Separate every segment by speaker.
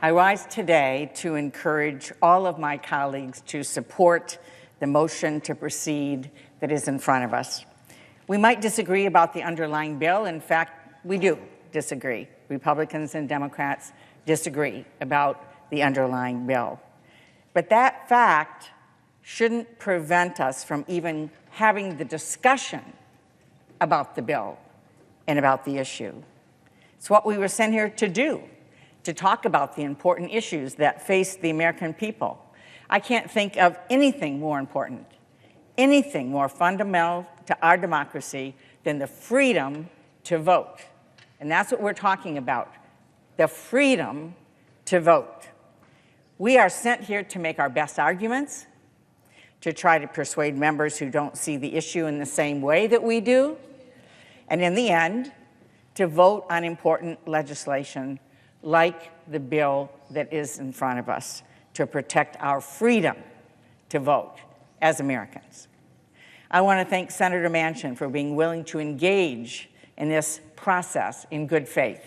Speaker 1: I rise today to encourage all of my colleagues to support the motion to proceed that is in front of us. We might disagree about the underlying bill. In fact, we do disagree. Republicans and Democrats disagree about the underlying bill. But that fact shouldn't prevent us from even having the discussion about the bill and about the issue. It's what we were sent here to do, to talk about the important issues that face the American people. I can't think of anything more important, anything more fundamental to our democracy than the freedom to vote. And that's what we're talking about, the freedom to vote. We are sent here to make our best arguments, to try to persuade members who don't see the issue in the same way that we do, and in the end, to vote on important legislation like the bill that is in front of us to protect our freedom to vote as Americans. I want to thank Senator Manchin for being willing to engage in this process in good faith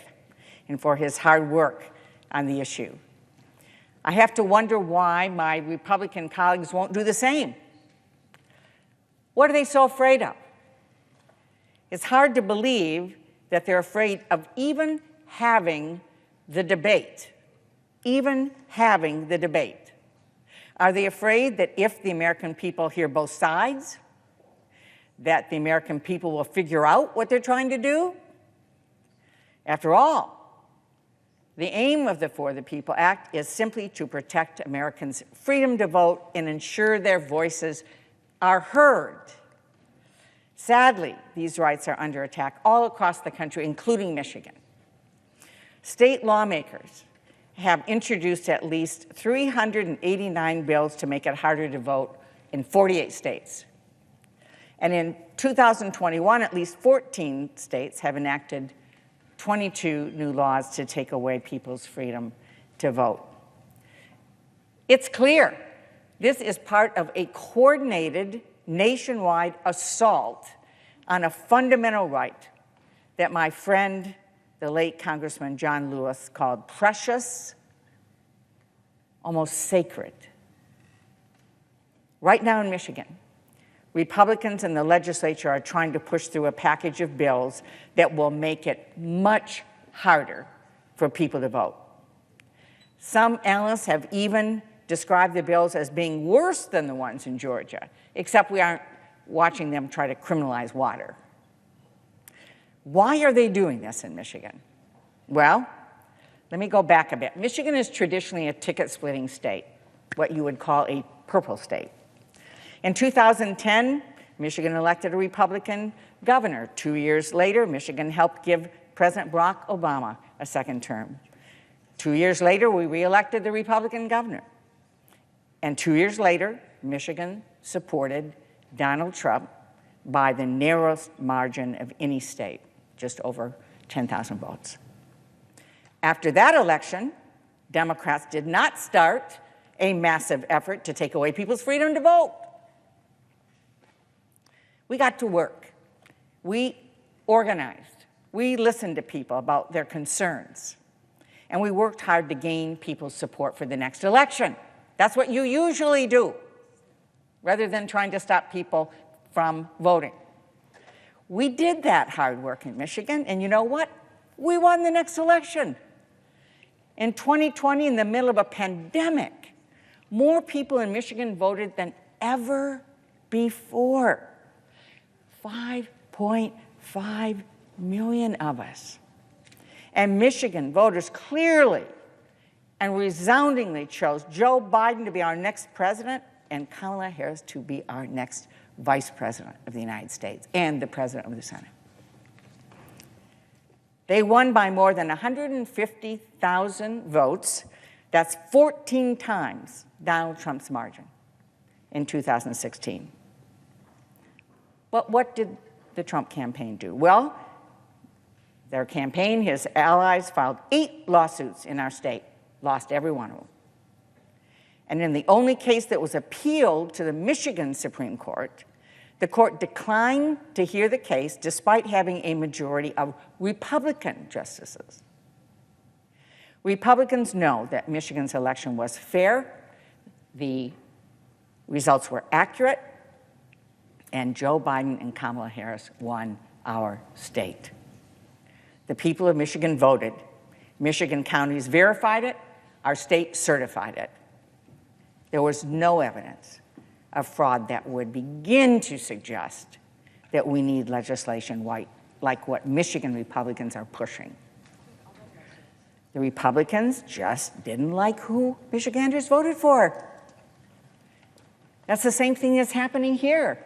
Speaker 1: and for his hard work on the issue. I have to wonder why my Republican colleagues won't do the same. What are they so afraid of? It's hard to believe that they're afraid of even having the debate, Are they afraid that if the American people hear both sides, that the American people will figure out what they're trying to do? After all, the aim of the For the People Act is simply to protect Americans' freedom to vote and ensure their voices are heard. Sadly, these rights are under attack all across the country, including Michigan. State lawmakers have introduced at least 389 bills to make it harder to vote in 48 states. And in 2021, at least 14 states have enacted 22 new laws to take away people's freedom to vote. It's clear this is part of a coordinated nationwide assault on a fundamental right that my friend, the late Congressman John Lewis, called precious, almost sacred. Right now in Michigan, Republicans in the legislature are trying to push through a package of bills that will make it much harder for people to vote. Some analysts have even described the bills as being worse than the ones in Georgia, except we aren't watching them try to criminalize water. Why are they doing this in Michigan? Well, let me go back a bit. Michigan is traditionally a ticket-splitting state, what you would call a purple state. In 2010, Michigan elected a Republican governor. 2 years later, Michigan helped give President Barack Obama a second term. 2 years later, we reelected the Republican governor. And 2 years later, Michigan supported Donald Trump by the narrowest margin of any state, just over 10,000 votes. After that election, Democrats did not start a massive effort to take away people's freedom to vote. We got to work. We organized. We listened to people about their concerns. And we worked hard to gain people's support for the next election. That's what you usually do, rather than trying to stop people from voting. We did that hard work in Michigan, and you know what? We won the next election. In 2020, in the middle of a pandemic, more people in Michigan voted than ever before. 5.5 million of us. And Michigan voters clearly and resoundingly chose Joe Biden to be our next president and Kamala Harris to be our next vice president of the United States and the president of the Senate. They won by more than 150,000 votes. That's 14 times Donald Trump's margin in 2016. But what did the Trump campaign do? Well, their campaign, his allies, filed 8 lawsuits in our state, lost every one of them. And in the only case that was appealed to the Michigan Supreme Court, the court declined to hear the case despite having a majority of Republican justices. Republicans know that Michigan's election was fair, the results were accurate, and Joe Biden and Kamala Harris won our state. The people of Michigan voted. Michigan counties verified it. Our state certified it. There was no evidence of fraud that would begin to suggest that we need legislation like what Michigan Republicans are pushing. The Republicans just didn't like who Michiganders voted for. That's the same thing that's happening here.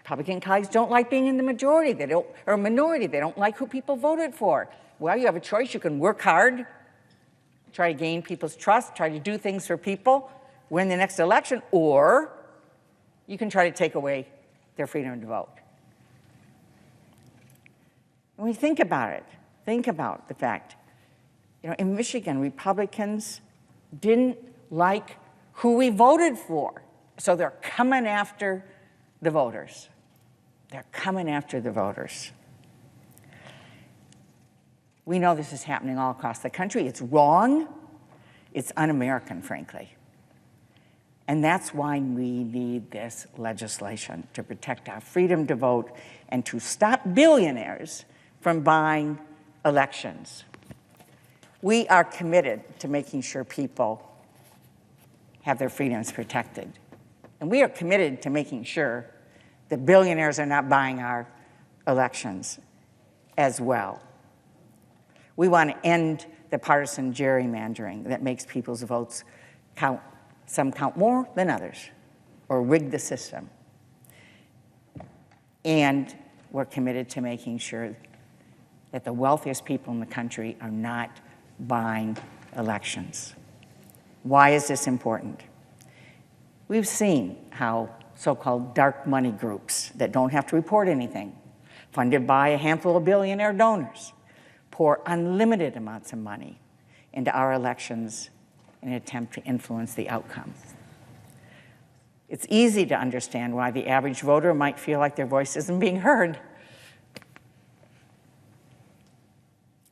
Speaker 1: Republican colleagues don't like being in the majority, or minority. They don't like who people voted for. Well, you have a choice. You can work hard, try to gain people's trust, try to do things for people, win the next election, or you can try to take away their freedom to vote. When we think about it, think about the fact, in Michigan, Republicans didn't like who we voted for, so they're coming after the voters. They're coming after the voters. We know this is happening all across the country. It's wrong. It's un-American, frankly. And that's why we need this legislation, to protect our freedom to vote and to stop billionaires from buying elections. We are committed to making sure people have their freedoms protected. And we are committed to making sure that billionaires are not buying our elections as well. We want to end the partisan gerrymandering that makes people's votes count. Some count more than others, or rig the system. And we're committed to making sure that the wealthiest people in the country are not buying elections. Why is this important? We've seen how so-called dark money groups that don't have to report anything, funded by a handful of billionaire donors, pour unlimited amounts of money into our elections in an attempt to influence the outcome. It's easy to understand why the average voter might feel like their voice isn't being heard.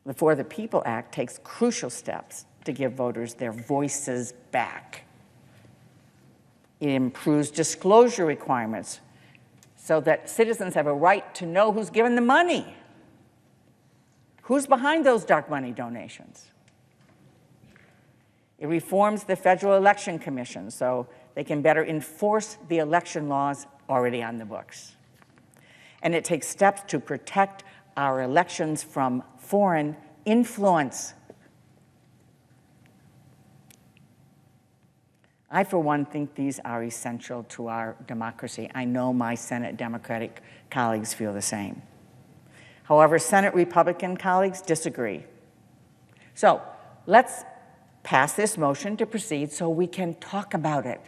Speaker 1: The For the People Act takes crucial steps to give voters their voices back. It improves disclosure requirements so that citizens have a right to know who's given the money, who's behind those dark money donations. It reforms the Federal Election Commission so they can better enforce the election laws already on the books. And it takes steps to protect our elections from foreign influence. I, for one, think these are essential to our democracy. I know my Senate Democratic colleagues feel the same. However, Senate Republican colleagues disagree. So let's pass this motion to proceed so we can talk about it,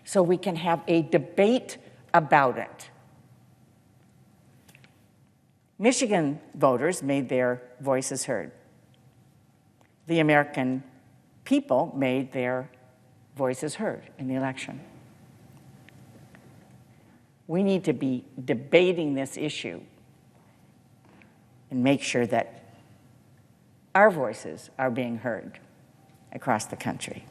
Speaker 1: so we can have a debate about it. Michigan voters made their voices heard. The American people made their voices heard in the election. We need to be debating this issue and make sure that our voices are being heard across the country.